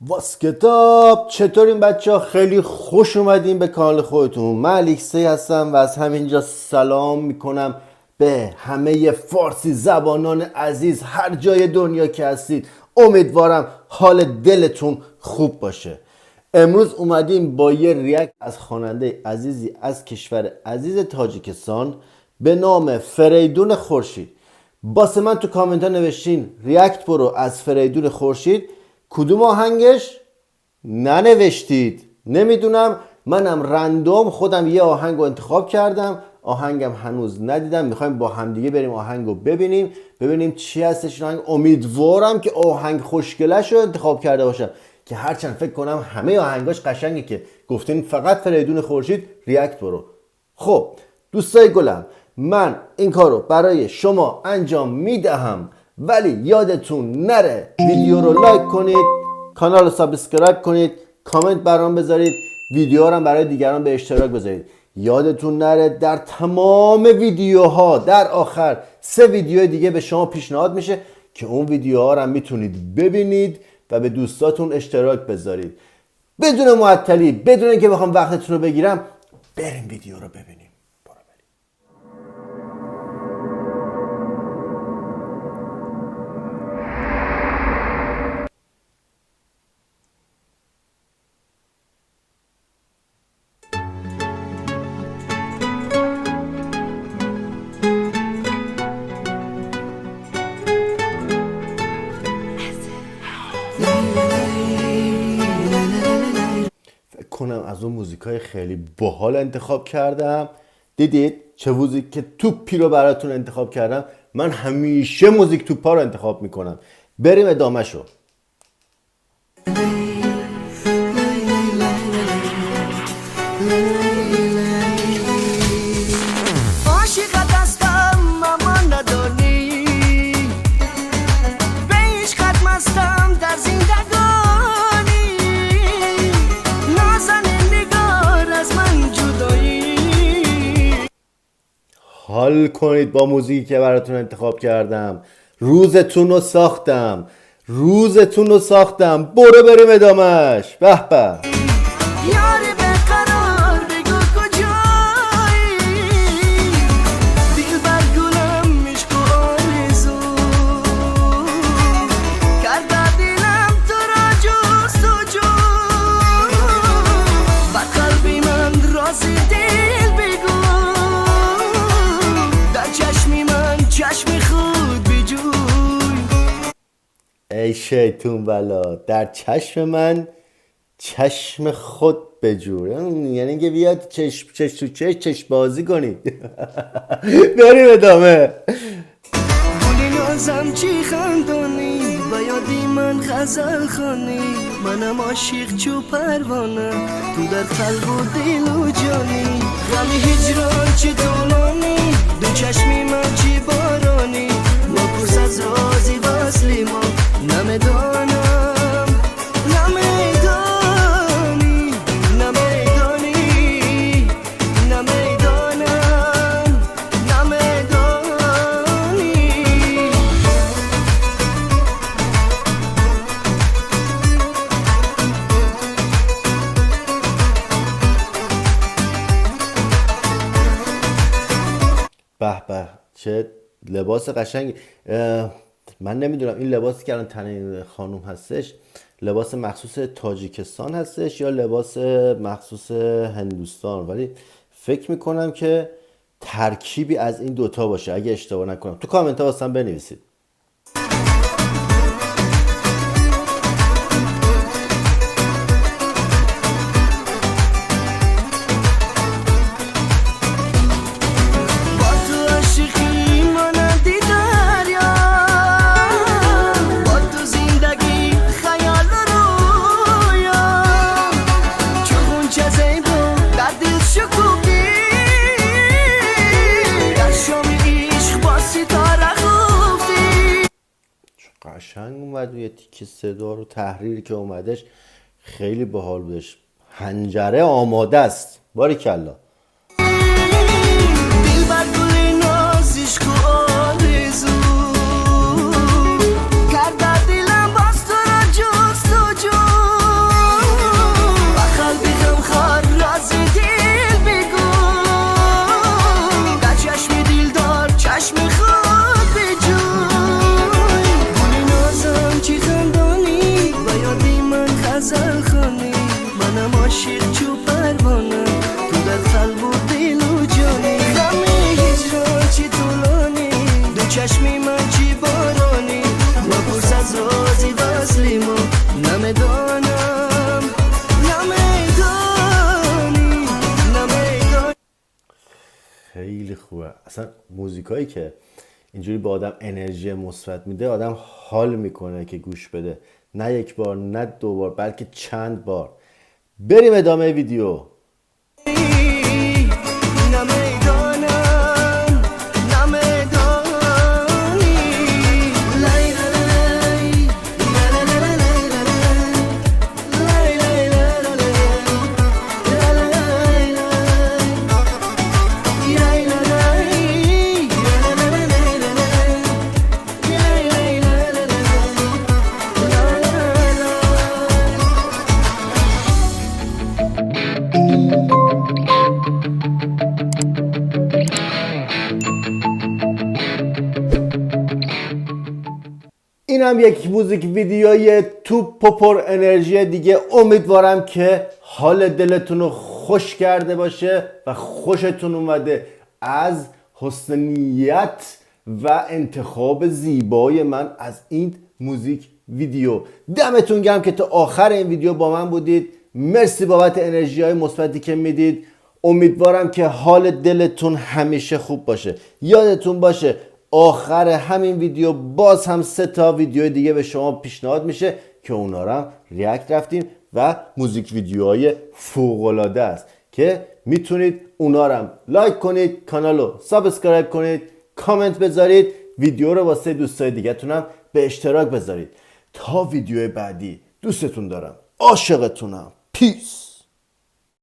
واس کتاب چطورین بچه ها؟ خیلی خوش اومدین به کانال خودتون. من الیکسی هستم و از همینجا سلام میکنم به همه فارسی زبانان عزیز هر جای دنیا که هستید. امیدوارم حال دلتون خوب باشه. امروز اومدیم با یه ریاکت از خواننده عزیزی از کشور عزیز تاجیکستان به نام فریدون خورشید. باسه من تو کامنت ها نوشتین ریاکت برو از فریدون خورشید، کدوم آهنگش؟ ننوشتید. نمیدونم، منم رندوم خودم یه آهنگ رو انتخاب کردم. آهنگم هنوز ندیدم، میخوایم با همدیگه بریم آهنگ رو ببینیم چی هستش آهنگ. امیدوارم که آهنگ خوشگلش رو انتخاب کرده باشم که هرچند فکر کنم همه آهنگاش قشنگه که گفتین فقط فریدون خورشید ریاکت برو. خب دوستای گلم، من این کار رو برای شما انجام میدهم، ولی یادتون نره ویدیو رو لایک کنید، کانال رو سابسکرایب کنید، کامنت برام بذارید، ویدیو رو برای دیگران به اشتراک بذارید. یادتون نره در تمام ویدیوها در آخر 3 ویدیو دیگه به شما پیشنهاد میشه که اون ویدیوها رو میتونید ببینید و به دوستاتون اشتراک بذارید. بدون معطلی، بدون اینکه بخوام وقتتون رو بگیرم، بریم ویدیو رو ببینیم. کنم از اون موزیکای خیلی باحال انتخاب کردم. دیدید چه موزیک توپی رو براتون انتخاب کردم؟ من همیشه موزیک توپا رو انتخاب میکنم. بریم ادامه شو. حال کنید با موزیکی که براتون انتخاب کردم. روزتون رو ساختم. برو بریم ادامش. به به. ای شیطون بلا، در چشم من چشم خود بجور. یعنی که بیاد چشم بازی کنید. بریم ادامه. گلی نازم چی خندانی، بیادی من غزل خانی، منم عاشق چو پروانه، تو در قلب و دل و جانی، غمی هجران چی طولانی، دو چشمی من چی بارانی، نپرس از رازی وصلی ما، نمیدانم نمیدانی نمیدانی نمیدانم نمیدانی. به به، چه لباس قشنگی. من نمیدونم این لباسی که الان تن این خانوم هستش لباس مخصوص تاجیکستان هستش یا لباس مخصوص هندوستان، ولی فکر میکنم که ترکیبی از این دوتا باشه. اگه اشتباه نکنم تو کامنت ها واسم بنویسید. قشنگ اومد و یه تیکه صدا رو تحریری که اومدش خیلی باحال بودش. حنجره آماده است. باریکلا. عاشق چو پروانه تو در قلب و دل و جانی غم هجران چی طولانی دو چشمی من چی بارانی و پرس از رازی وصلی ما نمیدانم نمیدانی خیلی خوبه. اصلا موزیکایی که اینجوری به آدم انرژی مثبت میده آدم حال میکنه که گوش بده، نه یک بار نه دو بار بلکه چند بار. بریم ادامه ویدیو. این هم یک موزیک ویدیوی توپ و پر انرژی دیگه. امیدوارم که حال دلتون رو خوش کرده باشه و خوشتون اومده از حسن نیت و انتخاب زیبای من از این موزیک ویدیو. دمتون گرم که تا آخر این ویدیو با من بودید. مرسی بابت انرژی های مثبتی که میدید. امیدوارم که حال دلتون همیشه خوب باشه. یادتون باشه آخر همین ویدیو باز هم 3 تا ویدیو دیگه به شما پیشنهاد میشه که اونا رو هم ریاکت رفتیم و موزیک ویدیوهای فوق‌العاده است که میتونید اونا رو هم لایک کنید، کانال رو سابسکرایب کنید، کامنت بذارید، ویدیو رو واسه دوستای دیگه تونم به اشتراک بذارید. تا ویدیو بعدی دوستتون دارم، عاشقتونم. پیس.